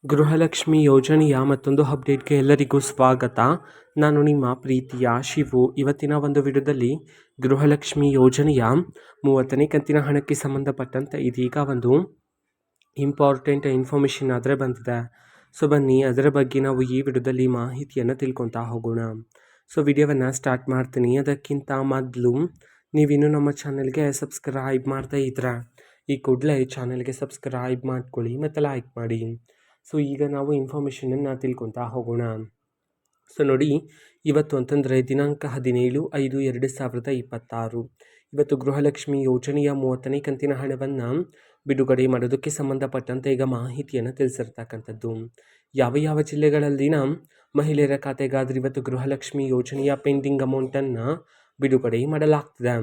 ಗೃಹಲಕ್ಷ್ಮಿ ಯೋಜನೆಯ ಮತ್ತೊಂದು ಅಪ್ಡೇಟ್ಗೆ ಎಲ್ಲರಿಗೂ ಸ್ವಾಗತ. ನಾನು ನಿಮ್ಮ ಪ್ರೀತಿಯ ಶಿವು. ಇವತ್ತಿನ ಒಂದು ವಿಡಿಯೋದಲ್ಲಿ ಗೃಹಲಕ್ಷ್ಮಿ ಯೋಜನೆಯ 30ನೇ ಕಂತಿನ ಹಣಕ್ಕೆ ಸಂಬಂಧಪಟ್ಟಂತೆ ಇದೀಗ ಒಂದು ಇಂಪಾರ್ಟೆಂಟ್ ಇನ್ಫಾರ್ಮೇಷನ್ ಆದರೆ ಬಂದಿದೆ. ಸೊ ಬನ್ನಿ ಅದರ ಬಗ್ಗೆ ನಾವು ಈ ವಿಡಿಯೋದಲ್ಲಿ ಮಾಹಿತಿಯನ್ನು ತಿಳ್ಕೊತಾ ಹೋಗೋಣ. ಸೊ ವಿಡಿಯೋವನ್ನು ಸ್ಟಾರ್ಟ್ ಮಾಡ್ತೀನಿ. ಅದಕ್ಕಿಂತ ಮೊದಲು ನೀವಿನ್ನೂ ನಮ್ಮ ಚಾನಲ್ಗೆ ಸಬ್ಸ್ಕ್ರೈಬ್ ಮಾಡ್ತಾ ಇದ್ರೆ ಈ ಕೂಡಲೇ ಚಾನಲ್ಗೆ ಸಬ್ಸ್ಕ್ರೈಬ್ ಮಾಡ್ಕೊಳ್ಳಿ ಮತ್ತು ಲೈಕ್ ಮಾಡಿ. ಸೊ ಈಗ ನಾವು ಇನ್ಫಾರ್ಮೇಷನನ್ನು ತಿಳ್ಕೊತಾ ಹೋಗೋಣ. ಸೊ ನೋಡಿ, ಇವತ್ತು ಅಂತಂದರೆ ದಿನಾಂಕ 17/5/2026 ಇವತ್ತು ಗೃಹಲಕ್ಷ್ಮಿ ಯೋಜನೆಯ 30ನೇ ಕಂತಿನ ಹಣವನ್ನು ಬಿಡುಗಡೆ ಮಾಡೋದಕ್ಕೆ ಸಂಬಂಧಪಟ್ಟಂತೆ ಈಗ ಮಾಹಿತಿಯನ್ನು ತಿಳಿಸಿರ್ತಕ್ಕಂಥದ್ದು. ಯಾವ ಯಾವ ಜಿಲ್ಲೆಗಳಲ್ಲಿನ ಮಹಿಳೆಯರ ಖಾತೆಗಾದರೆ ಇವತ್ತು ಗೃಹಲಕ್ಷ್ಮಿ ಯೋಜನೆಯ ಪೆಂಡಿಂಗ್ ಅಮೌಂಟನ್ನು ಬಿಡುಗಡೆ ಮಾಡಲಾಗ್ತದೆ.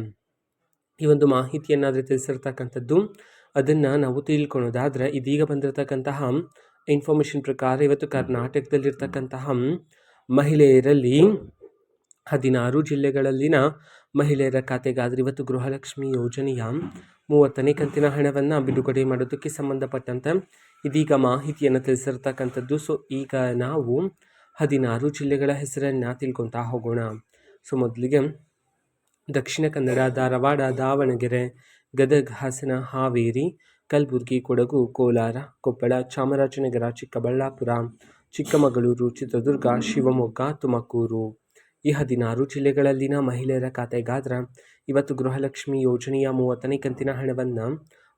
ಈ ಒಂದು ಮಾಹಿತಿಯನ್ನಾದರೆ ತಿಳಿಸಿರ್ತಕ್ಕಂಥದ್ದು. ಅದನ್ನು ನಾವು ತಿಳ್ಕೊಳೋದಾದರೆ ಇದೀಗ ಬಂದಿರತಕ್ಕಂತಹ ಇನ್ಫಾರ್ಮೇಷನ್ ಪ್ರಕಾರ ಇವತ್ತು ಕರ್ನಾಟಕದಲ್ಲಿರ್ತಕ್ಕಂತಹ ಮಹಿಳೆಯರಲ್ಲಿ 16 ಜಿಲ್ಲೆಗಳಲ್ಲಿನ ಮಹಿಳೆಯರ ಖಾತೆಗಾದರೆ ಇವತ್ತು ಗೃಹಲಕ್ಷ್ಮಿ ಯೋಜನೆಯ 30ನೇ ಕಂತಿನ ಹಣವನ್ನು ಬಿಡುಗಡೆ ಮಾಡೋದಕ್ಕೆ ಸಂಬಂಧಪಟ್ಟಂತೆ ಇದೀಗ ಮಾಹಿತಿಯನ್ನು ತಿಳಿಸಿರ್ತಕ್ಕಂಥದ್ದು. ಸೊ ಈಗ ನಾವು 16 ಜಿಲ್ಲೆಗಳ ಹೆಸರನ್ನು ತಿಳ್ಕೊತಾ ಹೋಗೋಣ. ಸೊ ಮೊದಲಿಗೆ ದಕ್ಷಿಣ ಕನ್ನಡ, ಧಾರವಾಡ, ದಾವಣಗೆರೆ, ಗದಗ, ಹಾಸನ, ಹಾವೇರಿ, ಕಲಬುರಗಿ, ಕೊಡಗು, ಕೋಲಾರ, ಕೊಪ್ಪಳ, ಚಾಮರಾಜನಗರ, ಚಿಕ್ಕಬಳ್ಳಾಪುರ, ಚಿಕ್ಕಮಗಳೂರು, ಚಿತ್ರದುರ್ಗ, ಶಿವಮೊಗ್ಗ, ತುಮಕೂರು ಈ 16 ಜಿಲ್ಲೆಗಳಲ್ಲಿನ ಮಹಿಳೆಯರ ಖಾತೆಗಾದರೆ ಇವತ್ತು ಗೃಹಲಕ್ಷ್ಮಿ ಯೋಜನೆಯ 30ನೇ ಕಂತಿನ ಹಣವನ್ನು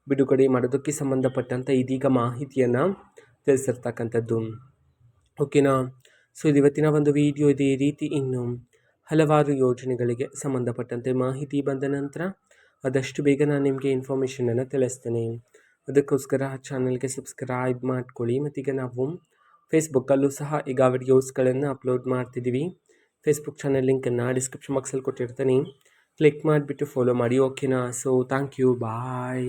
ಬಿಡುಗಡೆ ಮಾಡೋದಕ್ಕೆ ಸಂಬಂಧಪಟ್ಟಂತೆ ಇದೀಗ ಮಾಹಿತಿಯನ್ನು ತಿಳಿಸಿರ್ತಕ್ಕಂಥದ್ದು. ಓಕೆನಾ. ಸೊ ಇದು ಇವತ್ತಿನ ಒಂದು ವಿಡಿಯೋ. ಇದೇ ರೀತಿ ಇನ್ನು ಹಲವಾರು ಯೋಜನೆಗಳಿಗೆ ಸಂಬಂಧಪಟ್ಟಂತೆ ಮಾಹಿತಿ ಬಂದ ನಂತರ ಆದಷ್ಟು ಬೇಗ ನಾನು ನಿಮಗೆ ಇನ್ಫಾರ್ಮೇಷನನ್ನು ತಿಳಿಸ್ತೇನೆ. ಅದಕ್ಕೋಸ್ಕರ ಚಾನಲ್ಗೆ ಸಬ್ಸ್ಕ್ರೈಬ್ ಮಾಡ್ಕೊಳ್ಳಿ. ಮತ್ತೀಗ ನಾವು ಫೇಸ್ಬುಕ್ಕಲ್ಲೂ ಸಹ ಈಗ ವಿಡಿಯೋಸ್ಗಳನ್ನು ಅಪ್ಲೋಡ್ ಮಾಡ್ತಿದ್ದೀವಿ. ಫೇಸ್ಬುಕ್ ಚಾನಲ್ ಲಿಂಕನ್ನು ಡಿಸ್ಕ್ರಿಪ್ಷನ್ ಬಾಕ್ಸಲ್ಲಿ ಕೊಟ್ಟಿರ್ತೀನಿ. ಕ್ಲಿಕ್ ಮಾಡಿಬಿಟ್ಟು ಫಾಲೋ ಮಾಡಿ. ಓಕೆನಾ. So thank you. ಬಾಯ್.